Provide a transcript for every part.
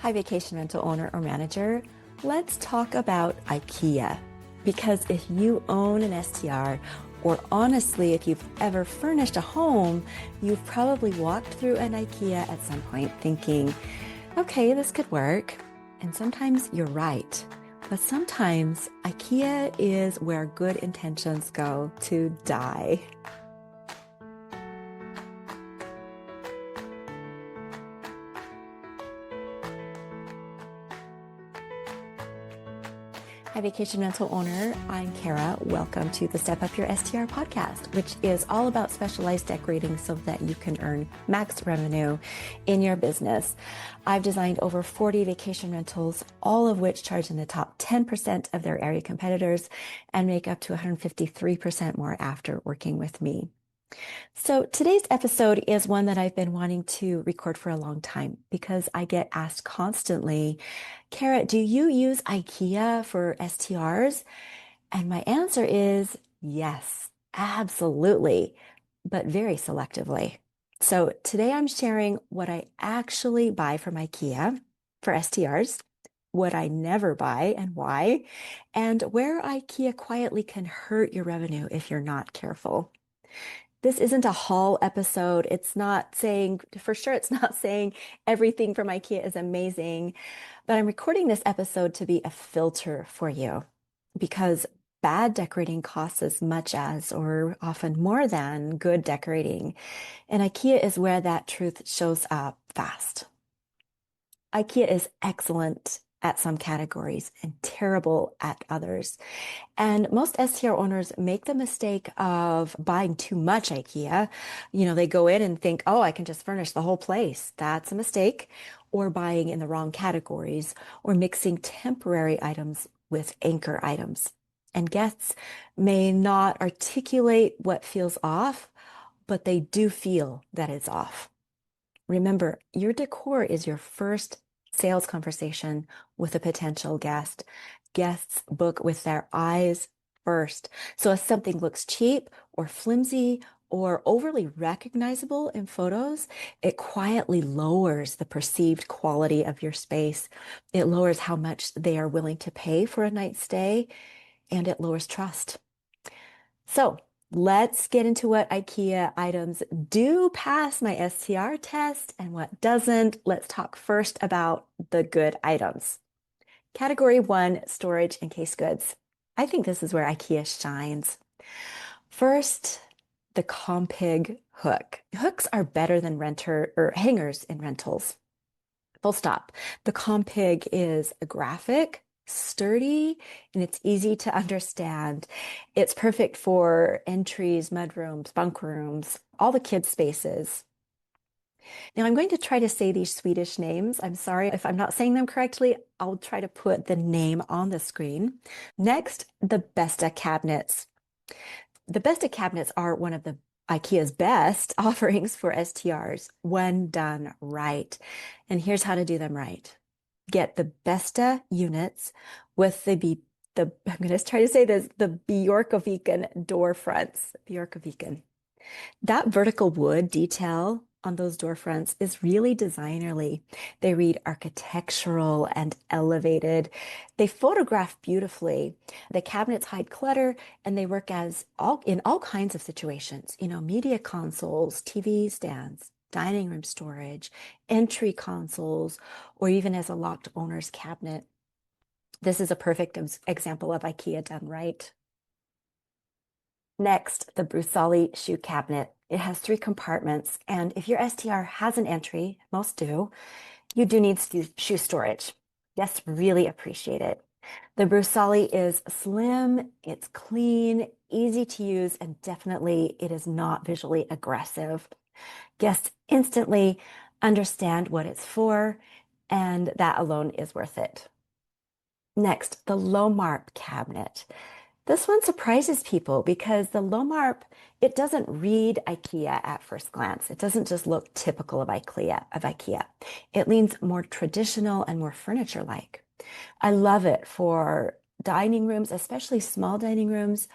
Hi, vacation rental owner or manager. Let's talk about IKEA. Because if you own an STR, or honestly, if you've ever furnished a home, you've probably walked through an IKEA at some point thinking, okay, this could work. And sometimes you're right. But sometimes IKEA is where good intentions go to die. Hi, vacation rental owner. I'm Kara. Welcome to the Step Up Your STR podcast, which is all about specialized decorating so that you can earn max revenue in your business. I've designed over 40 vacation rentals, all of which charge in the top 10% of their area competitors and make up to 153% more after working with me. So today's episode is one that I've been wanting to record for a long time because I get asked constantly, Kara, do you use IKEA for STRs? And my answer is yes, absolutely, but very selectively. So today I'm sharing what I actually buy from IKEA for STRs, what I never buy and why, and where IKEA quietly can hurt your revenue if you're not careful. This isn't a haul episode. It's not saying, for sure, it's not saying everything from IKEA is amazing, but I'm recording this episode to be a filter for you because bad decorating costs as much as, or often more than, good decorating. And IKEA is where that truth shows up fast. IKEA is excellent at some categories and terrible at others. And most STR owners make the mistake of buying too much IKEA. They go in and think, oh, I can just furnish the whole place. That's a mistake. Or buying in the wrong categories or mixing temporary items with anchor items. And guests may not articulate what feels off, but they do feel that it's off. Remember, your decor is your first sales conversation with a potential guest. Guests book with their eyes first. So if something looks cheap or flimsy or overly recognizable in photos, it quietly lowers the perceived quality of your space. It lowers how much they are willing to pay for a night's stay, and it lowers trust. So let's get into what IKEA items do pass my STR test and what doesn't. Let's talk first about the good items. Category 1, storage and case goods. I think this is where IKEA shines. First, the Compig hook. Hooks are better than renter or hangers in rentals. Full stop. The Compig is a graphic, sturdy, and it's easy to understand. It's perfect for entries, mudrooms, bunk rooms, all the kids' spaces. Now I'm going to try to say these Swedish names. I'm sorry if I'm not saying them correctly. I'll try to put the name on the screen. Next, the Besta cabinets. The Besta cabinets are one of the IKEA's best offerings for STRs when done right. And here's how to do them right. Get the Besta units with I'm going to try to say this, the Bjorkoviken door fronts. Bjorkoviken. That vertical wood detail on those door fronts is really designerly. They read architectural and elevated. They photograph beautifully. The cabinets hide clutter and they work in all kinds of situations, media consoles, TV stands, dining room storage, entry consoles, or even as a locked owner's cabinet. This is a perfect example of IKEA done right. Next, the Brusali shoe cabinet. It has 3 compartments, and if your STR has an entry, most do, you do need shoe storage. Guests really appreciate it. The Brusali is slim, it's clean, easy to use, and definitely it is not visually aggressive. Guests instantly understand what it's for, and that alone is worth it. Next, the Lomarp cabinet. This one surprises people because the Lomarp, it doesn't read IKEA at first glance. It doesn't just look typical of IKEA. It leans more traditional and more furniture-like. I love it for dining rooms, especially small dining rooms,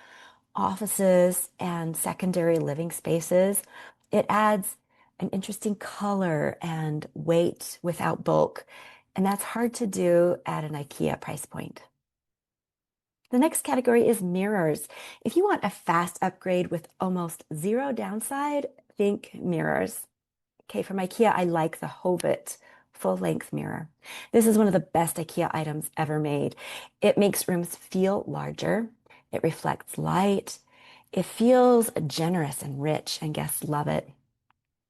offices, and secondary living spaces. It adds an interesting color and weight without bulk. And that's hard to do at an IKEA price point. The next category is mirrors. If you want a fast upgrade with almost zero downside, think mirrors. Okay, from IKEA, I like the Hobbit full-length mirror. This is one of the best IKEA items ever made. It makes rooms feel larger. It reflects light. It feels generous and rich, and guests love it,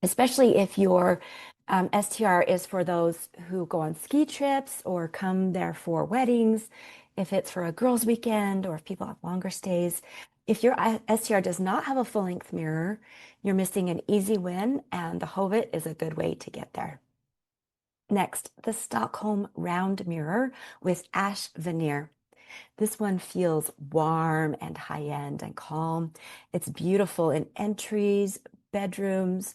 especially if your STR is for those who go on ski trips or come there for weddings, if it's for a girls' weekend, or if people have longer stays. If your STR does not have a full-length mirror, you're missing an easy win, and the Hovet is a good way to get there. Next, the Stockholm round mirror with ash veneer. This one feels warm and high-end and calm. It's beautiful in entries, bedrooms.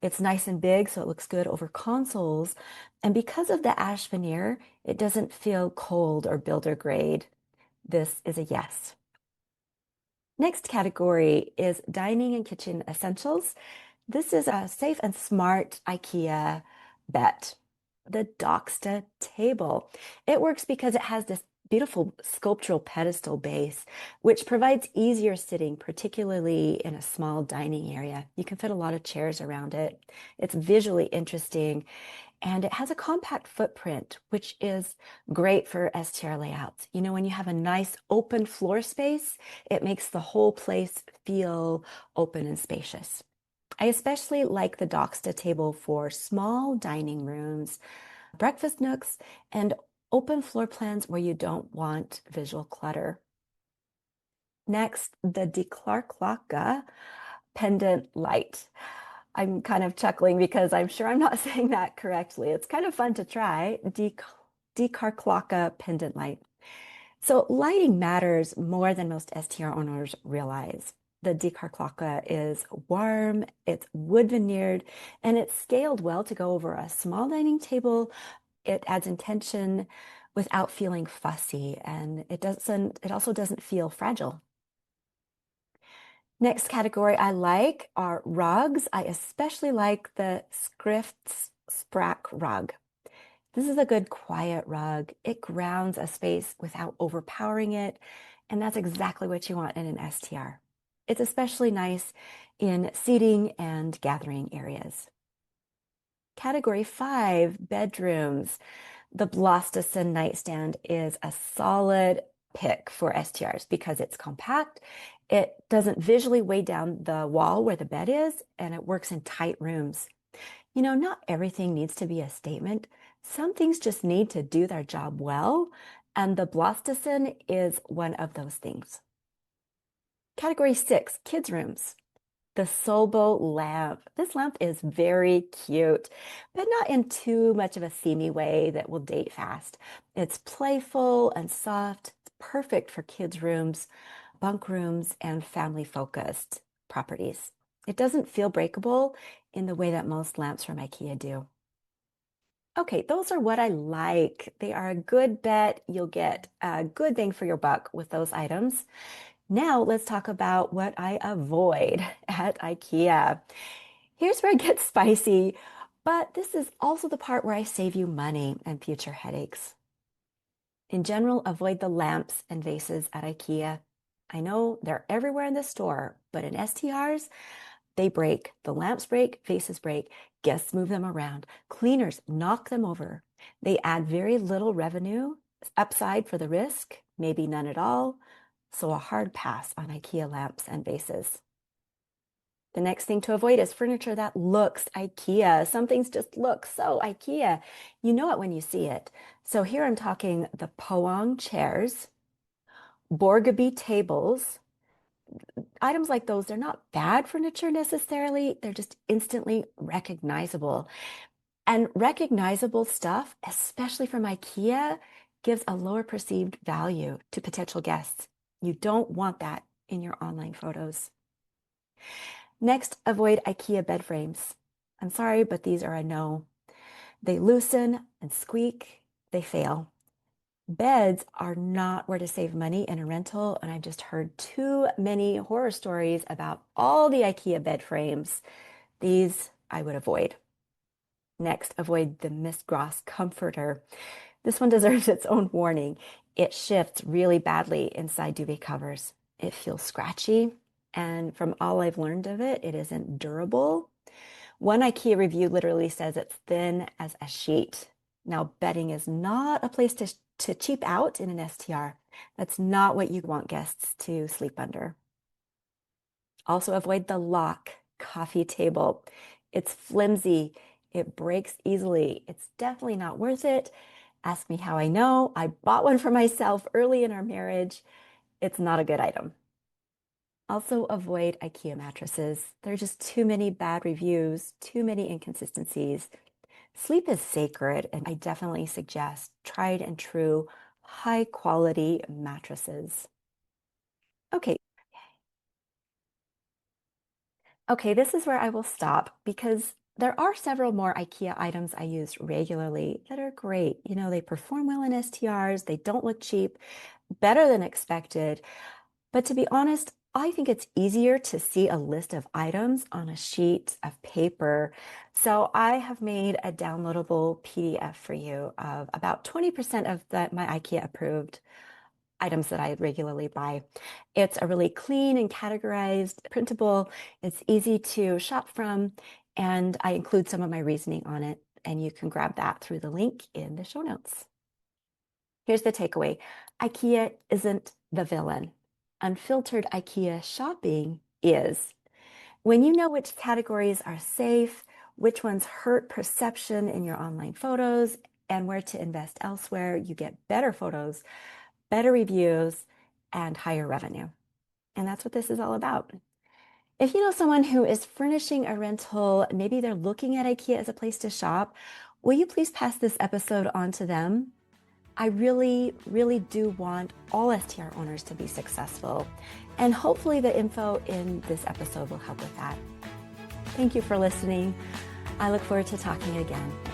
It's nice and big, so it looks good over consoles. And because of the ash veneer, it doesn't feel cold or builder grade. This is a yes. Next category is dining and kitchen essentials. This is a safe and smart IKEA bet. The Docksta table. It works because it has this beautiful sculptural pedestal base, which provides easier sitting, particularly in a small dining area. You can fit a lot of chairs around it. It's visually interesting, and it has a compact footprint, which is great for STR layouts. You know, when you have a nice open floor space, it makes the whole place feel open and spacious. I especially like the Docksta table for small dining rooms, breakfast nooks, and open floor plans where you don't want visual clutter. Next, the Decor pendant light. I'm kind of chuckling because I'm sure I'm not saying that correctly. It's kind of fun to try. Decor pendant light. So lighting matters more than most STR owners realize. The Decor is warm, it's wood veneered, and it's scaled well to go over a small dining table. It adds intention without feeling fussy, and it also doesn't feel fragile. Next category I like are rugs. I especially like the Scrifts Sprack rug. This is a good quiet rug. It grounds a space without overpowering it, and that's exactly what you want in an STR. It's especially nice in seating and gathering areas. Category 5, bedrooms. The Blostison nightstand is a solid pick for STRs because it's compact. It doesn't visually weigh down the wall where the bed is, and it works in tight rooms. You know, not everything needs to be a statement. Some things just need to do their job well, and the Blostison is one of those things. Category 6, kids' rooms. The Sobo lamp. This lamp is very cute, but not in too much of a themey way that will date fast. It's playful and soft. It's perfect for kids' rooms, bunk rooms, and family-focused properties. It doesn't feel breakable in the way that most lamps from IKEA do. Okay, those are what I like. They are a good bet. You'll get a good bang for your buck with those items. Now let's talk about what I avoid at IKEA. Here's where it gets spicy, but this is also the part where I save you money and future headaches. In general, avoid the lamps and vases at IKEA. I know they're everywhere in the store, but in STRs, they break. The lamps break, vases break, guests move them around, cleaners knock them over. They add very little revenue, upside for the risk, maybe none at all. So a hard pass on IKEA lamps and vases. The next thing to avoid is furniture that looks IKEA. Some things just look so IKEA. You know it when you see it. So here I'm talking the Poang chairs, Borgaby tables. Items like those, they're not bad furniture necessarily. They're just instantly recognizable. And recognizable stuff, especially from IKEA, gives a lower perceived value to potential guests. You don't want that in your online photos. Next, avoid IKEA bed frames. I'm sorry, but these are a no. They loosen and squeak, they fail. Beds are not where to save money in a rental, and I've just heard too many horror stories about all the IKEA bed frames. These I would avoid. Next, avoid the Miss Gross comforter. This one deserves its own warning. It shifts really badly inside duvet covers. It feels scratchy, and from all I've learned of it, it isn't durable. One IKEA review literally says it's thin as a sheet. Now, bedding is not a place to cheap out in an STR. That's not what you want guests to sleep under. Also, avoid the lock coffee table. It's flimsy. It breaks easily. It's definitely not worth it. Ask me how I know. I bought one for myself early in our marriage. It's not a good item. Also, avoid IKEA mattresses. There are just too many bad reviews, too many inconsistencies. Sleep is sacred, and I definitely suggest tried and true, high quality mattresses. Okay. Okay, this is where I will stop because there are several more IKEA items I use regularly that are great. You know, they perform well in STRs, they don't look cheap, better than expected. But to be honest, I think it's easier to see a list of items on a sheet of paper. So I have made a downloadable PDF for you of about 20% of my IKEA approved items that I regularly buy. It's a really clean and categorized, printable. It's easy to shop from, and I include some of my reasoning on it, and you can grab that through the link in the show notes. Here's the takeaway. IKEA isn't the villain. Unfiltered IKEA shopping is. When you know which categories are safe, which ones hurt perception in your online photos, and where to invest elsewhere, you get better photos, better reviews, and higher revenue. And that's what this is all about. If you know someone who is furnishing a rental, maybe they're looking at IKEA as a place to shop, will you please pass this episode on to them? I really, really do want all STR owners to be successful. And hopefully the info in this episode will help with that. Thank you for listening. I look forward to talking again.